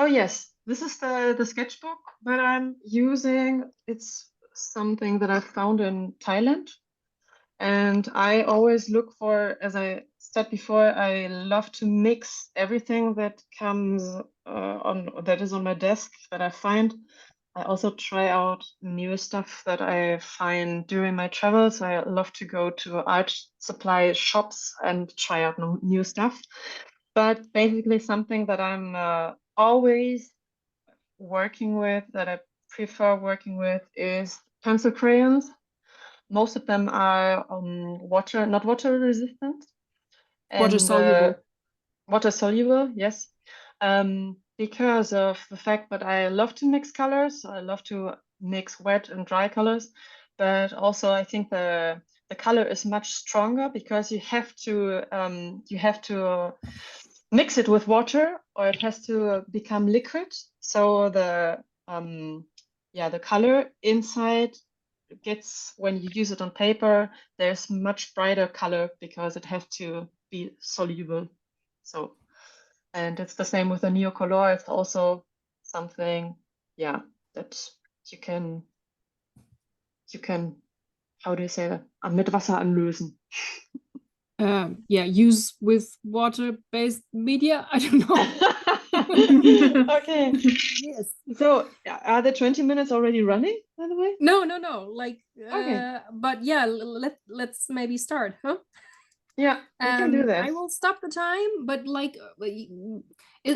Oh yes, this is the sketchbook that I'm using. It's something that I found in Thailand. And I always look for, as I said before, I love to mix everything that comes on that is on my desk that I find. I also try out new stuff that I find during my travels. I love to go to art supply shops and try out new stuff. But basically, something that I'm always working with, that I prefer working with, is pencil crayons. Most of them are not water resistant Water and soluble. water soluble, yes. Because of the fact that I love to mix colors, I love to mix wet and dry colors, but also I think the color is much stronger because you have to mix it with water or it has to become liquid. So the color inside gets, when you use it on paper, there's much brighter color because it has to be soluble. So, and it's the same with the Neocolor. It's also something, yeah, that you can, you can, how do you say that? Mit Wasser anlösen. Yeah, use with water-based media. I don't know. Okay. Yes. So, are the 20 minutes already running, by the way? No. Like, Okay. but yeah, let's maybe start, huh? Yeah, we can do that. I will stop the time, but like,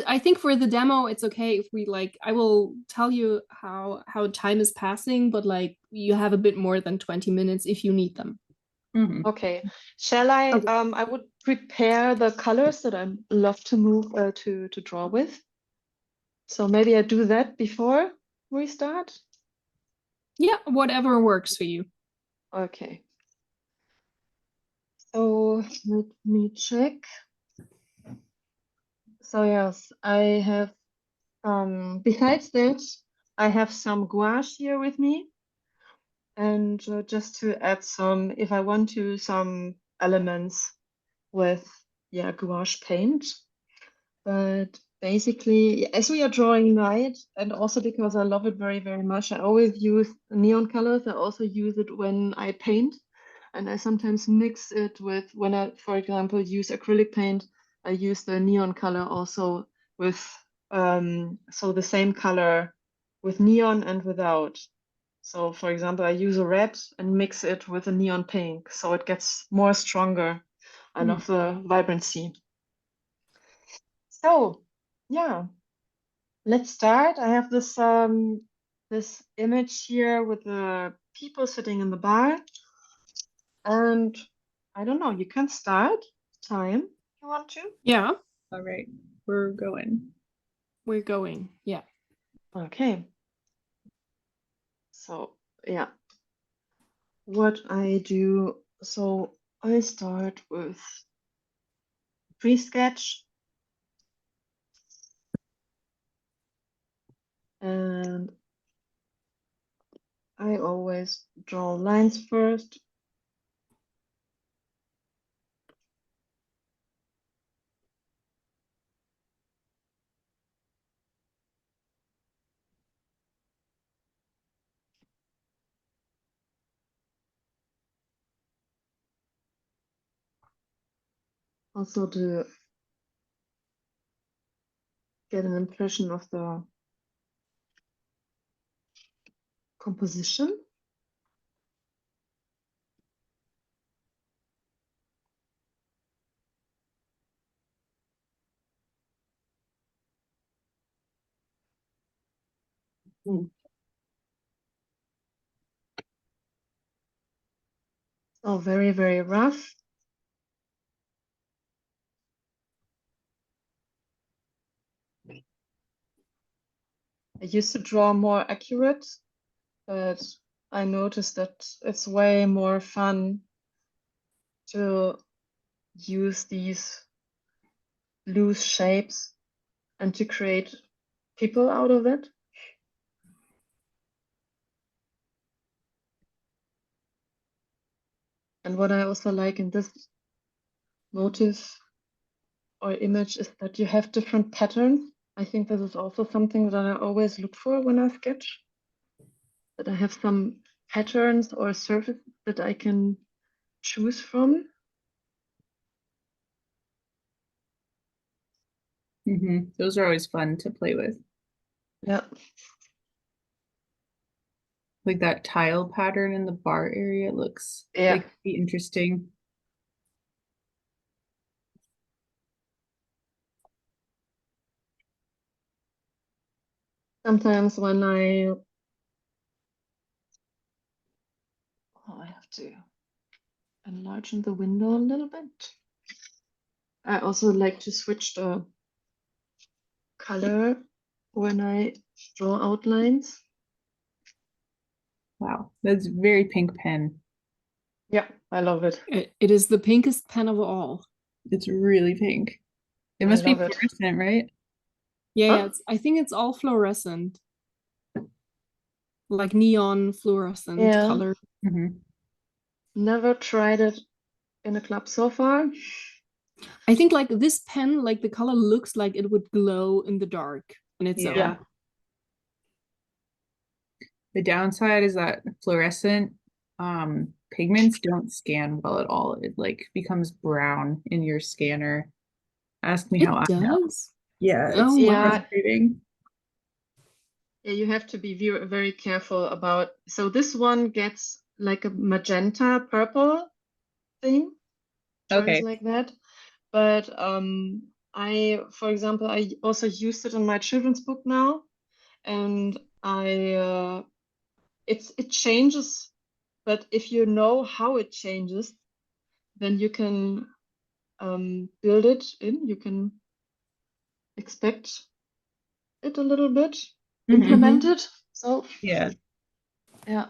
I think for the demo, it's okay if we like. I will tell you how time is passing, but like, you have a bit more than 20 minutes if you need them. Okay. Shall I? Okay. I would prepare the colors that I love to move to draw with. So maybe I do that before we start. Yeah, whatever works for you. Okay. So let me check. So yes, I have besides that, I have some gouache here with me. And just to add some, if I want to, some elements with, yeah, gouache paint. But basically, as we are drawing night, and also because I love it very, very much, I always use neon colors. I also use it when I paint. And I sometimes mix it with, when I, for example, use acrylic paint, I use the neon color also with, so the same color with neon and without. So for example, I use a red and mix it with a neon pink, so it gets more stronger. I love the vibrancy. So yeah, let's start. I have this image here with the people sitting in the bar, and I don't know, you can start time if you want to. Yeah, All right, we're going. we're going. Yeah. Okay. So yeah, what I do, so I start with pre-sketch, and I always draw lines first. Also to get an impression of the composition. So very, very rough. I used to draw more accurate, but I noticed that it's way more fun to use these loose shapes and to create people out of it. And what I also like in this motif or image is that you have different patterns. I think this is also something that I always look for when I sketch, that I have some patterns or surfaces that I can choose from. Those are always fun to play with. Yeah. Like that tile pattern in the bar area looks Yeah. like be interesting. Sometimes when I have to enlarge the window a little bit. I also like to switch the color when I draw outlines. Wow, that's very pink pen. Yeah, I love it. It is the pinkest pen of all. It's really pink. It I must be love it. fluorescent, right? Yeah, Huh? I think it's all fluorescent. Like neon fluorescent Yeah. color. Never tried it in a club so far. I think like this pen, like the color looks like it would glow in the dark on its own. Yeah. The downside is that fluorescent pigments don't scan well at all. It like becomes brown in your scanner. Ask me how I It know. does? Yeah, it's Oh, wow. frustrating. Yeah, you have to be very careful about. So this one gets like a magenta purple thing, turns Okay. like that. But for example, I also used it in my children's book now, and it changes. But if you know how it changes, then you can build it in. You can expect it a little bit, implement it. So Yeah. yeah.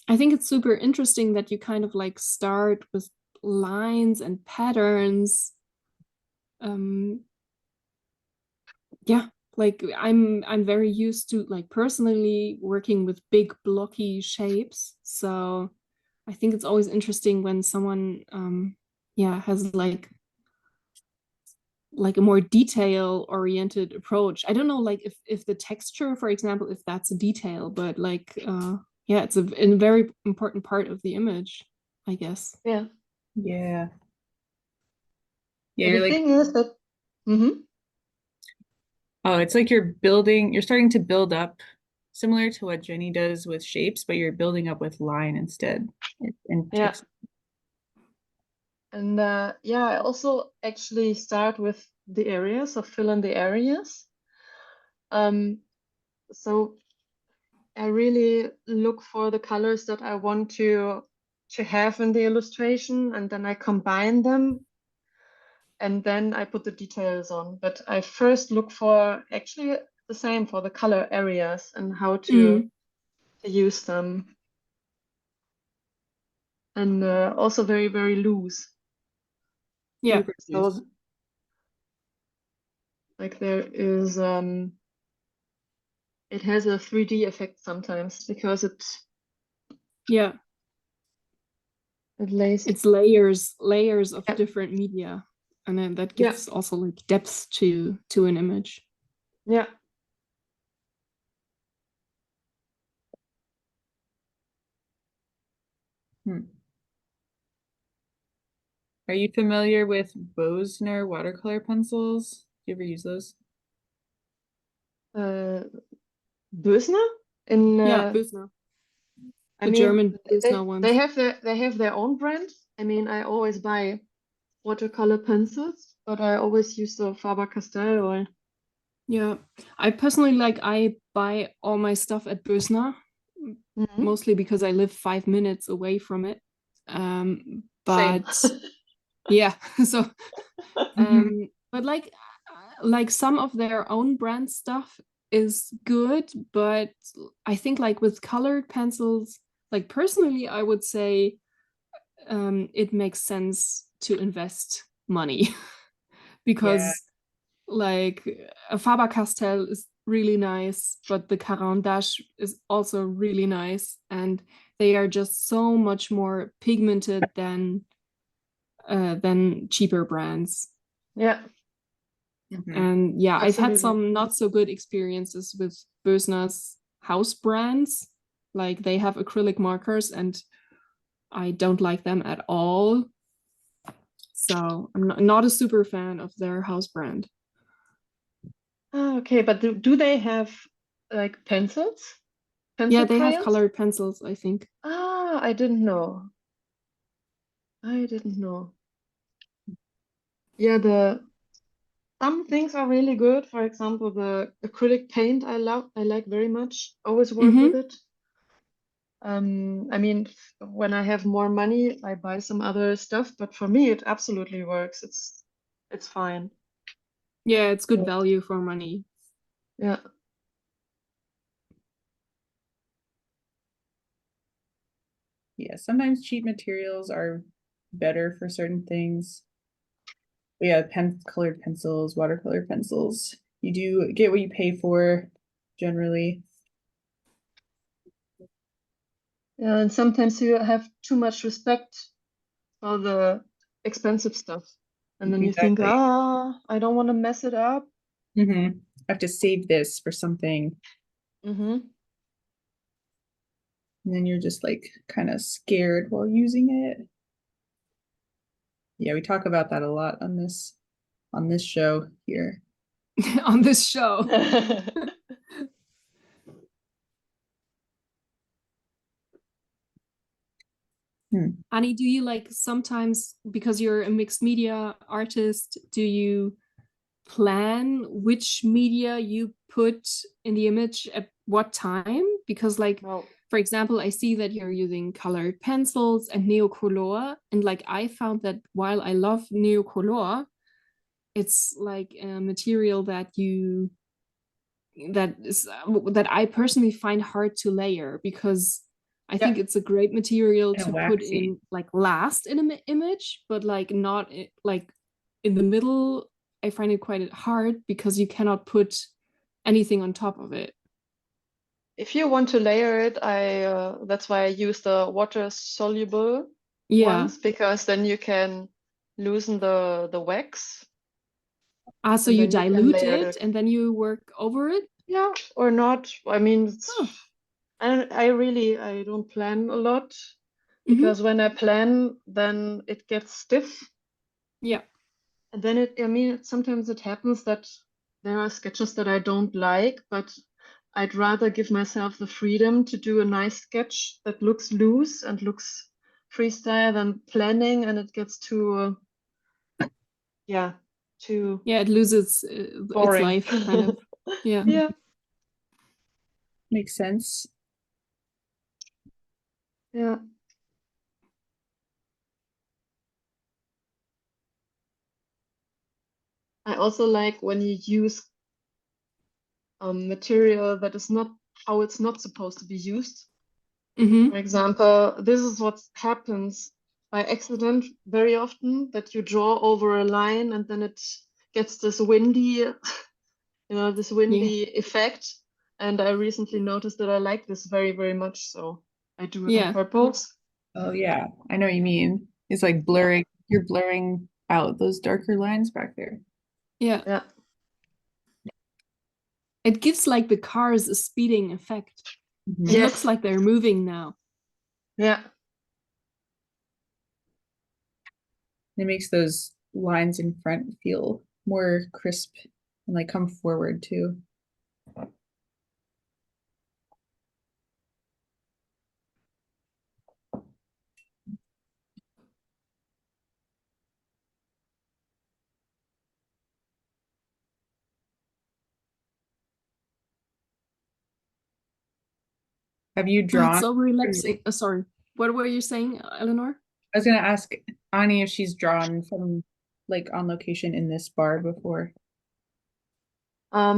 I think it's super interesting that you kind of like start with lines and patterns. Yeah, like I'm very used to like personally working with big blocky shapes. So I think it's always interesting when someone yeah has like a more detail oriented approach. I don't know like if the texture, for example, if that's a detail, but like yeah, it's a very important part of the image, I guess. Yeah. Yeah. Yeah, But you're the like, thing is that oh, it's like you're starting to build up similar to what Jenny does with shapes, but you're building up with line instead and yeah. text. And yeah, I also actually start with the areas, so fill in the areas. So I really look for the colors that I want to have in the illustration, and then I combine them, and then I put the details on. But I first look for actually the same for the color areas and how to use them, and also very loose. Yeah. Super juice. So like there is it has a 3D effect sometimes because Yeah. it lays. It's layers of Yeah. different media, and then that Yeah. gives also like depth to an image. Yeah. Are you familiar with Bosner watercolor pencils? Do you ever use those? Bösner in Yeah, Bösner. I The mean German Bösner ones. they have their own brand. I mean I always buy watercolor pencils, but I always use the Faber-Castell or Yeah, I personally like I buy all my stuff at Bösner, mostly because I live 5 minutes away from it. Same. But yeah, so but like some of their own brand stuff is good, but I think like with colored pencils, like personally, I would say it makes sense to invest money Yeah. because like a Faber-Castell is really nice, but the Caran d'Ache is also really nice, and they are just so much more pigmented than cheaper brands. Yeah. And yeah, I've had Absolutely. some not so good experiences with Bösner's house brands. Like they have acrylic markers and I don't like them at all. So I'm not a super fan of their house brand. Ah, okay, but do they have like pencils? Yeah, Pencil they have crayons? colored pencils, I think. Ah, I didn't know. I didn't know. Yeah, some things are really good. For example, the acrylic paint I like very much. Always work with it. I mean, when I have more money, I buy some other stuff, but for me, it absolutely works. It's fine. Yeah, it's good value for money. Yeah. Yeah, sometimes cheap materials are better for certain things. But yeah, colored pencils, watercolor pencils. You do get what you pay for generally. Yeah, and sometimes you have too much respect for the expensive stuff. And then you think, Exactly. I don't want to mess it up. I have to save this for something. Mm-hmm. And then you're just like kind of scared while using it. Yeah, we talk about that a lot on this show here. On this show. Annie, do you like sometimes, because you're a mixed media artist, do you plan which media you put in the image at what time? Because like, for example, I see that you're using colored pencils and neocolor, and like I found that while I love neocolor, it's like a material that I personally find hard to layer, because I think it's a great material to put in like last in an image, but like not like in the middle. I find it quite hard because you cannot put anything on top of it. If you want to layer it, that's why I use the water soluble ones, because then you can loosen the wax. So you dilute it and then you work over it? Yeah, or not. I mean, I don't plan a lot, because when I plan, then it gets stiff. Yeah. And then sometimes it happens that there are sketches that I don't like, but I'd rather give myself the freedom to do a nice sketch that looks loose and looks freestyle than planning and it gets too, it loses its life, kind of. Yeah. Yeah. Makes sense. Yeah. I also like when you use material that is not how it's not supposed to be used. For example, this is what happens by accident very often, that you draw over a line and then it gets this windy, this windy effect. And I recently noticed that I like this very, very much. So I do it on purpose. Oh yeah, I know what you mean. It's like blurring, you're blurring out those darker lines back there. Yeah. It gives like the cars a speeding effect. It looks like they're moving now. Yeah. It makes those lines in front feel more crisp and like come forward too. Have you drawn? It's so relaxing. Sorry, what were you saying, Eleanor? I was gonna ask Annie if she's drawn from like on location in this bar before. I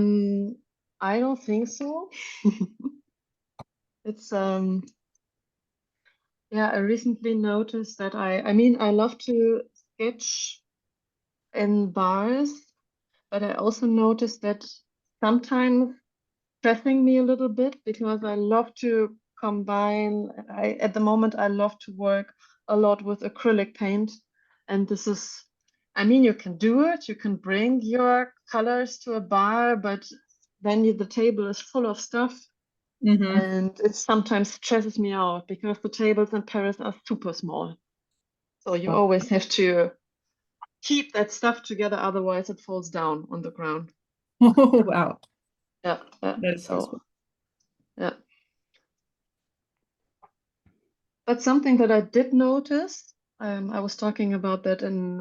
don't think so. It's yeah, I recently noticed that I love to sketch in bars, but I also noticed that sometimes stressing me a little bit because I love to combine. At the moment I love to work a lot with acrylic paint, and this is, I mean, you can do it. You can bring your colors to a bar, but then the table is full of stuff, and it sometimes stresses me out because the tables in Paris are super small. So you always have to keep that stuff together, otherwise it falls down on the ground. Oh, wow. Yeah, yeah. That is So, possible. yeah. But something that I did notice, I was talking about that in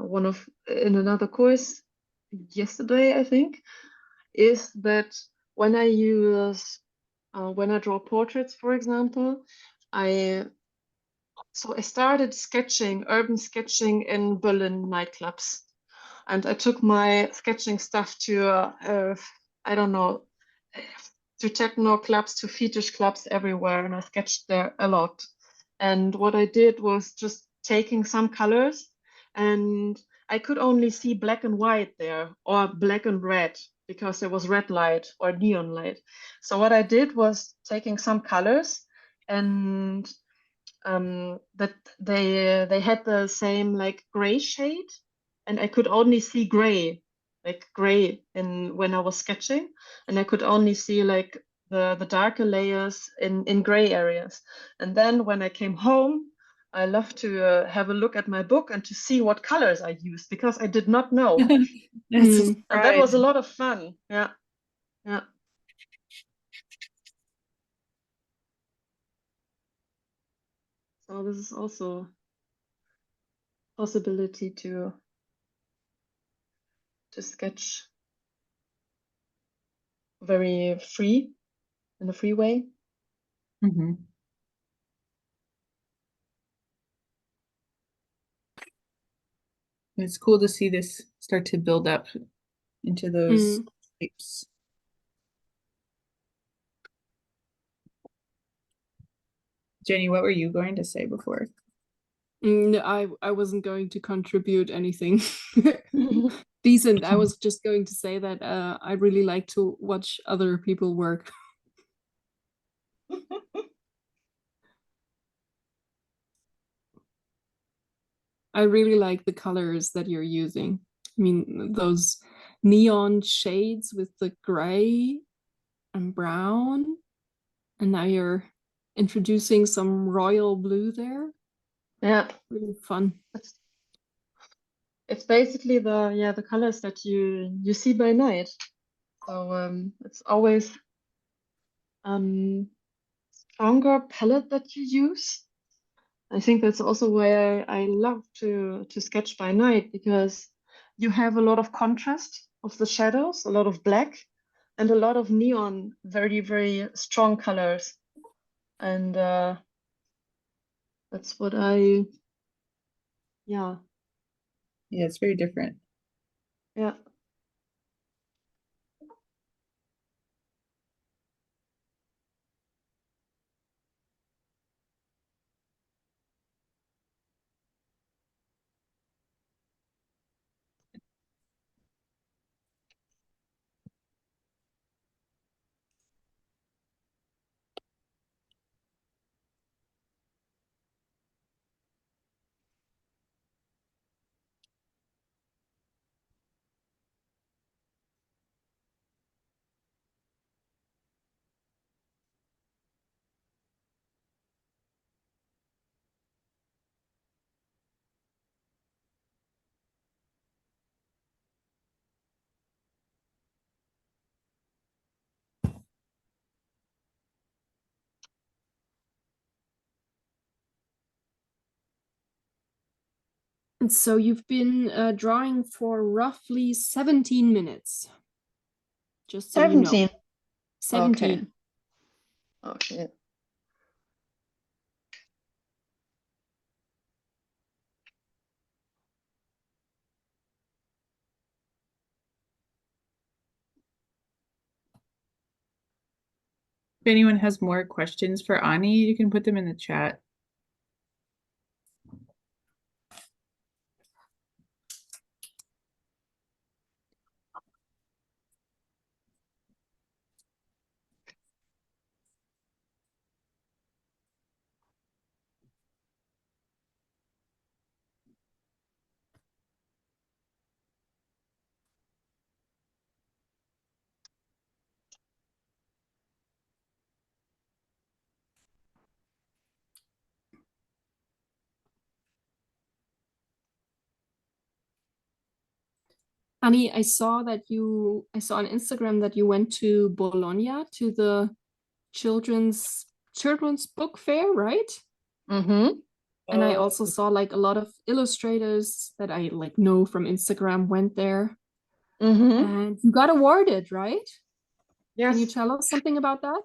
another course yesterday, I think, is that when when I draw portraits, for example, I I started sketching, urban sketching in Berlin nightclubs. And I took my sketching stuff to I don't know, to techno clubs, to fetish clubs everywhere, and I sketched there a lot. And what I did was just taking some colors, and I could only see black and white there, or black and red, because there was red light or neon light. So what I did was taking some colors, and that they had the same like gray shade, and I could only see gray, like gray in when I was sketching, and I could only see like the darker layers in gray areas. And then when I came home, I love to have a look at my book and to see what colors I used because I did not know, That's a and that was a surprise. lot of fun. Yeah, yeah. So this is also possibility to sketch very free in a free way. Mhm. It's cool to see this start to build up into those shapes. Jenny, what were you going to say before? No, I wasn't going to contribute anything decent. I was just going to say that I really like to watch other people work. I really like the colors that you're using. I mean, those neon shades with the gray and brown, and now you're introducing some royal blue there. Yeah, Really fun. it's basically the colors that you see by night. So it's always stronger palette that you use. I think that's also why I love to sketch by night, because you have a lot of contrast of the shadows, a lot of black, and a lot of neon, very, very strong colors. And that's what yeah, Yeah, it's very different. yeah. And so you've been drawing for roughly 17 minutes, just so you know. 17. 17. Okay. If anyone has more questions for Anni, you can put them in the chat. Annie, I saw on Instagram that you went to Bologna to the children's book fair, right? Mm-hmm. And I Oh, also saw like a lot of illustrators that I like know from Instagram went there, Mm-hmm. and you got awarded, right? Can you Yes. tell us something about that?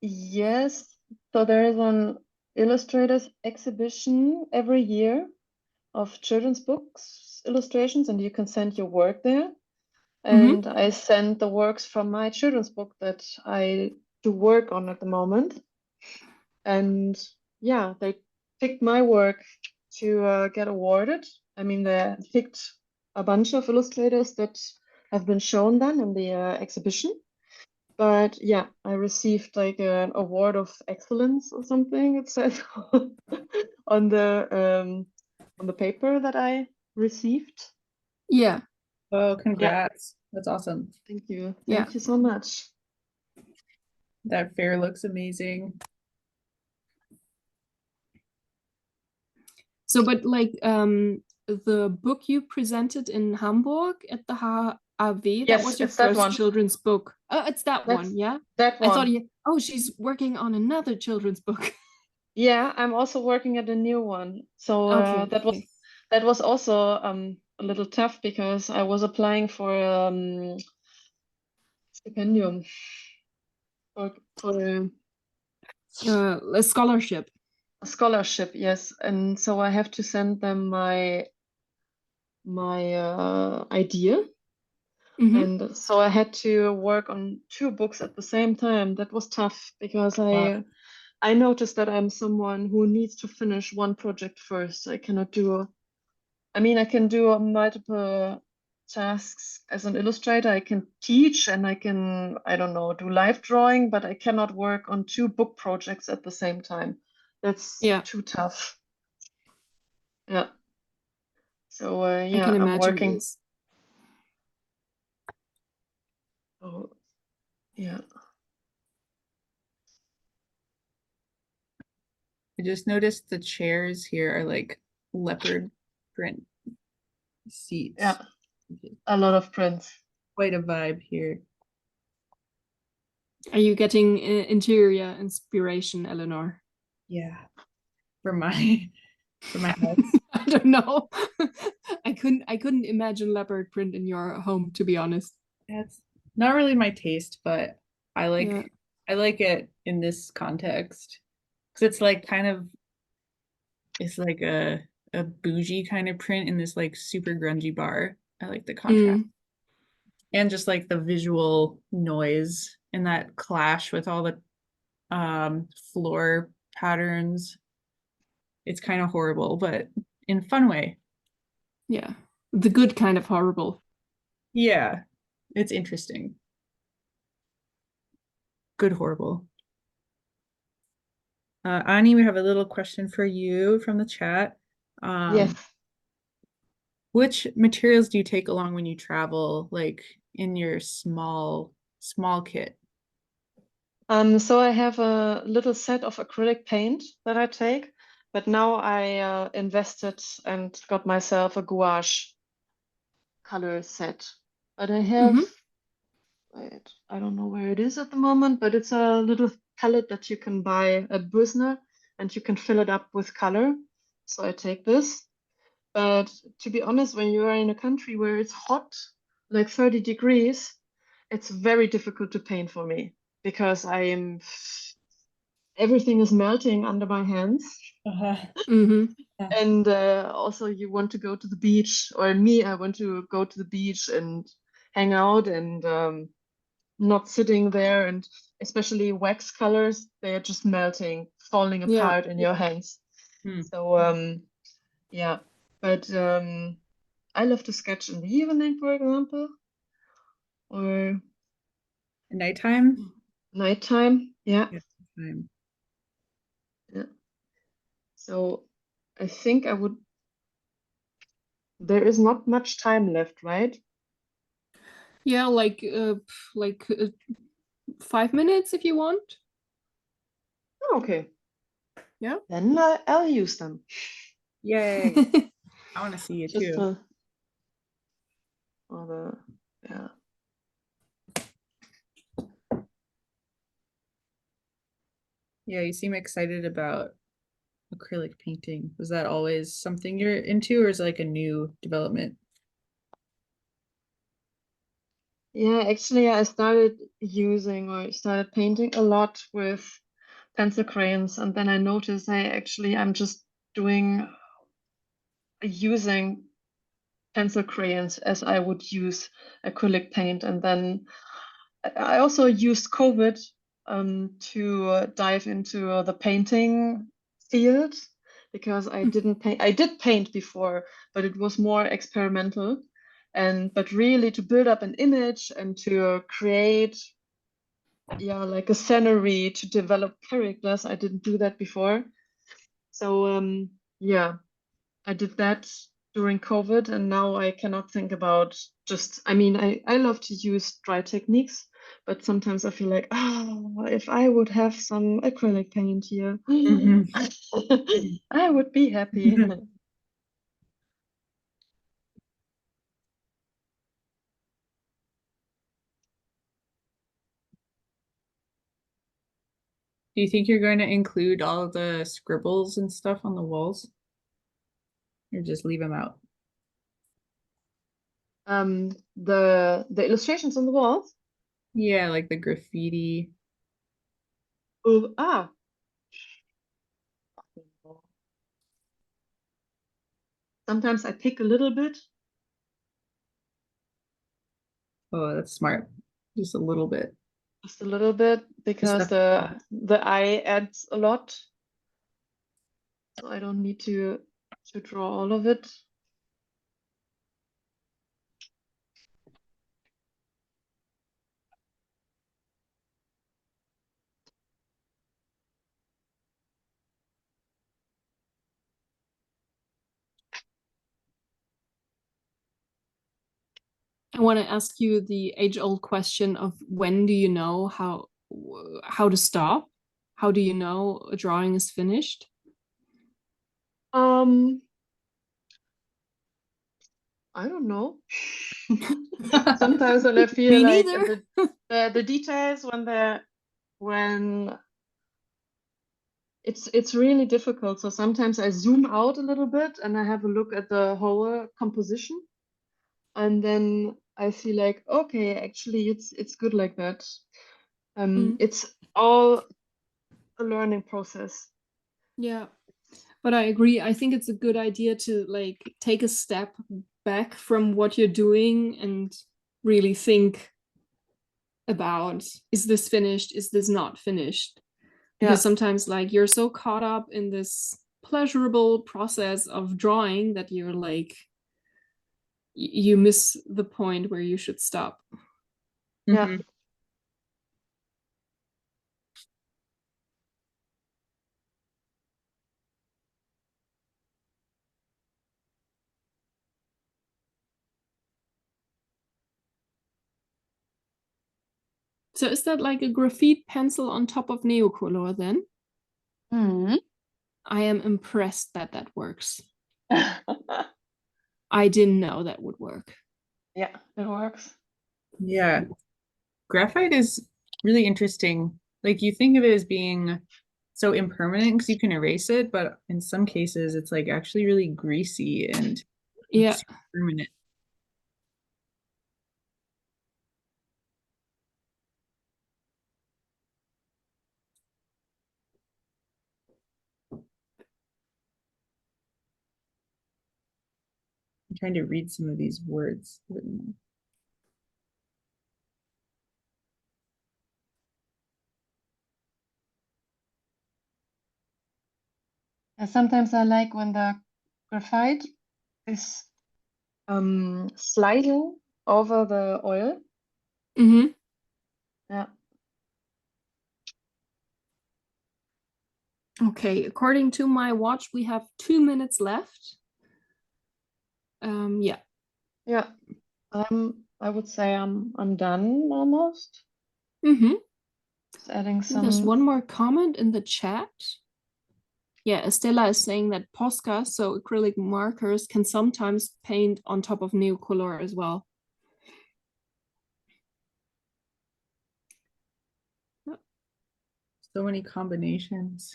Yes. So there is an illustrators exhibition every year of children's books illustrations, and you can send your work there. Mm-hmm. And I send the works from my children's book that I do work on at the moment. And yeah, they picked my work to get awarded. I mean, they picked a bunch of illustrators that have been shown then in the exhibition. But yeah, I received like an award of excellence or something. It says on the paper that I received. Yeah, oh, Yeah, congrats. That's awesome. thank you. yeah. Thank you so much. That fair looks amazing. So, but like the book you presented in Hamburg at the HAW, that Yes, was your it's that first one. children's book. Oh, it's that That's one, yeah? that I thought one. oh, she's working on another children's book. Yeah, I'm also working at a new one. So Okay, okay. that was also a little tough because I was applying for stipendium for A scholarship. a scholarship, yes. And so I have to send them my idea. Mm-hmm. And so I had to work on two books at the same time. That was tough because I noticed that I'm someone who needs to finish one project first. I cannot do, I mean, I can do multiple tasks as an illustrator. I can teach and I can, I don't know, do live drawing, but I cannot work on two book projects at the same time. That's Yeah, too tough. Yeah. So I can yeah, I'm imagine it working. is. Oh, yeah. I just noticed the chairs here are like leopard print seats. Yeah. A lot of prints. Quite a vibe here. Are you getting interior inspiration, Eleanor? Yeah. For my house. I don't know. I couldn't imagine leopard print in your home, to be honest. That's not really my taste, but Yeah. I like it in this context. Because it's like kind of it's like a bougie kind of print in this like super grungy bar. I like the contrast. Mm, And just like the visual noise and that clash with all the floor patterns. It's kind of horrible, but in fun way. yeah. The good kind of horrible. Yeah, it's interesting. Good horrible. Annie, we have a little question for you from the chat. Yes. Which materials do you take along when you travel, like in your small kit? So I have a little set of acrylic paint that I take, but now I invested and got myself a gouache color set. But I have, Mm-hmm. wait, I don't know where it is at the moment, but it's a little palette that you can buy at Brüssner and you can fill it up with color. So I take this. But to be honest, when you are in a country where it's hot, like 30 degrees, it's very difficult to paint for me because everything is melting under my hands. Uh-huh. Mm-hmm. And also, you want to go to the beach, or me, I want to go to the beach and hang out and not sitting there. And especially wax colors, they are just melting, falling Yeah. apart in your hands. Hmm. So, yeah, but I love to sketch in the evening, for example, or Nighttime? nighttime. Yeah, Yeah, nighttime. yeah. So I think I would. There is not much time left, right? Yeah, like 5 minutes if you want. Oh, okay, Yeah. then I'll use them. Yay. I want to see it Just too. the, yeah. Yeah, you seem excited about acrylic painting. Was that always something you're into, or is it like a new development? Yeah, actually, I started painting a lot with pencil crayons, and then I noticed I'm just using pencil crayons as I would use acrylic paint. And then I also used COVID to dive into the painting field, because I didn't paint. I did paint before, but it was more experimental. But really to build up an image and to create, yeah, like a scenery, to develop characters, I didn't do that before. So yeah, I did that during COVID, and now I cannot think about I love to use dry techniques, but sometimes I feel like, oh, if I would have some acrylic paint here, Mhm. I would be happy. Do you think you're going to include all the scribbles and stuff on the walls? Or just leave them out? The illustrations on the walls. Yeah, like the graffiti. Oh, sometimes I pick a little bit, Oh, that's smart. Just a little bit. just a little bit, Just because enough to the eye adds a lot, so I don't need to draw all of it. I want to ask you the age-old question of when do you know how to stop? How do you know a drawing is finished? Um, I don't know. Sometimes when I feel Me like neither. the details when it's really difficult. So sometimes I zoom out a little bit and I have a look at the whole composition, and then I feel like, okay, actually it's good like that. Mm, It's all a learning process. yeah, but I agree. I think it's a good idea to like take a step back from what you're doing and really think about, is this finished? Is this not finished? Because Yeah, sometimes like you're so caught up in this pleasurable process of drawing that you're like you miss the point where you should stop. yeah. Mhm. So is that like a graphite pencil on top of Neocolor then? Mhm. I am impressed that that works. I didn't know that would work. Yeah, it works. Yeah. Graphite is really interesting. Like you think of it as being so impermanent because you can erase it, but in some cases it's like actually really greasy and Yeah. super permanent. I'm trying to read some of these words. And sometimes I like when the graphite is sliding over the oil. Mm-hmm. Yeah. Okay, according to my watch, we have 2 minutes left. Yeah. Yeah. I would say I'm done almost. Mm-hmm. Just adding There's some. one more comment in the chat. Yeah, Estella is saying that Posca, so acrylic markers, can sometimes paint on top of Neocolor as well. So many combinations.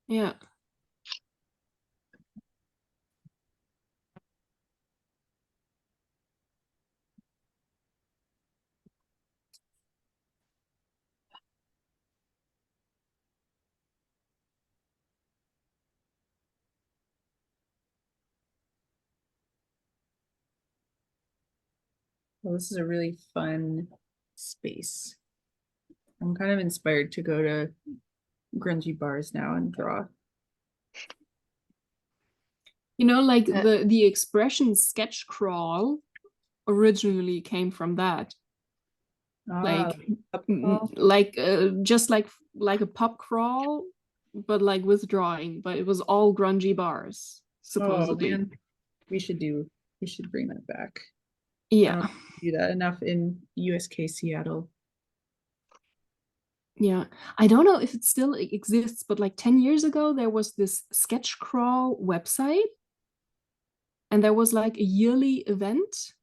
Yeah. Well, this is a really fun space. I'm kind of inspired to go to grungy bars now and draw. You know, like the expression sketch crawl originally came from that. Ah, Like just like a pub crawl, but like with drawing, but it was all grungy bars, supposedly. man. We should bring that back. I Yeah. don't do that enough in USK Seattle. Yeah. I don't know if it still exists, but like 10 years ago, there was this sketch crawl website, and there was like a yearly event,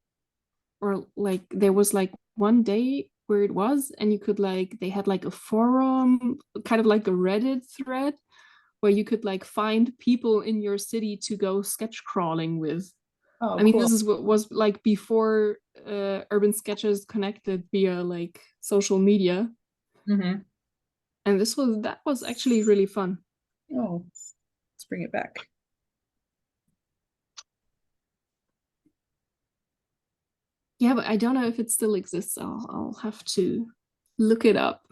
or like there was like one day where it was, and you could like, they had like a forum, kind of like a Reddit thread, where you could like find people in your city to go sketch crawling with. Oh, I mean, cool. this is what was like before Urban Sketches connected via like social media. Mm-hmm. And that was actually really fun. Oh, let's bring it back. Yeah, but I don't know if it still exists. I'll have to look it up.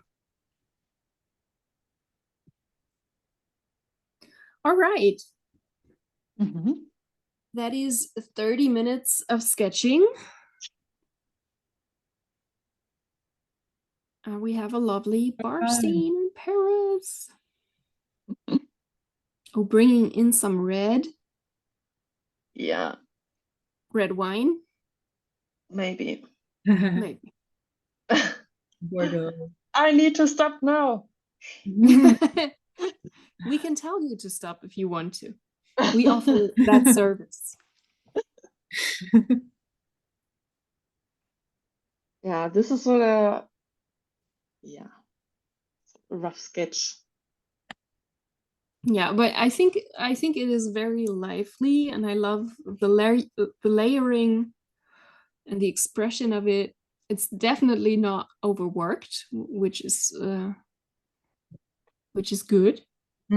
All right. That is 30 minutes of sketching. We have a lovely bar scene in Paris. Oh, bringing in some red. Yeah, Red wine. maybe. Maybe. Bordeaux. I need to stop now. We can tell you to stop if you want to. We offer that service. Yeah, this is sort of, yeah, a rough sketch. Yeah, but I think it is very lively, and I love the layering and the expression of it. It's definitely not overworked, which is good.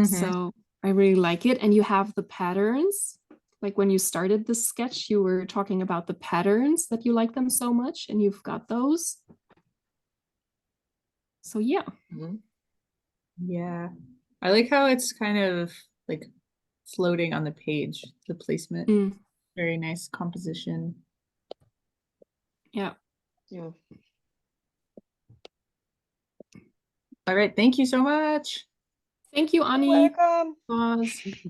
So I really like it. And you have the patterns. Like when you started the sketch, you were talking about the patterns that you like them so much, and you've got those. So yeah. Yeah. I like how it's kind of like floating on the page, the placement. Very nice composition. Yeah. Yeah. All right. Thank you so much. Thank you, Anni. Welcome. Pause.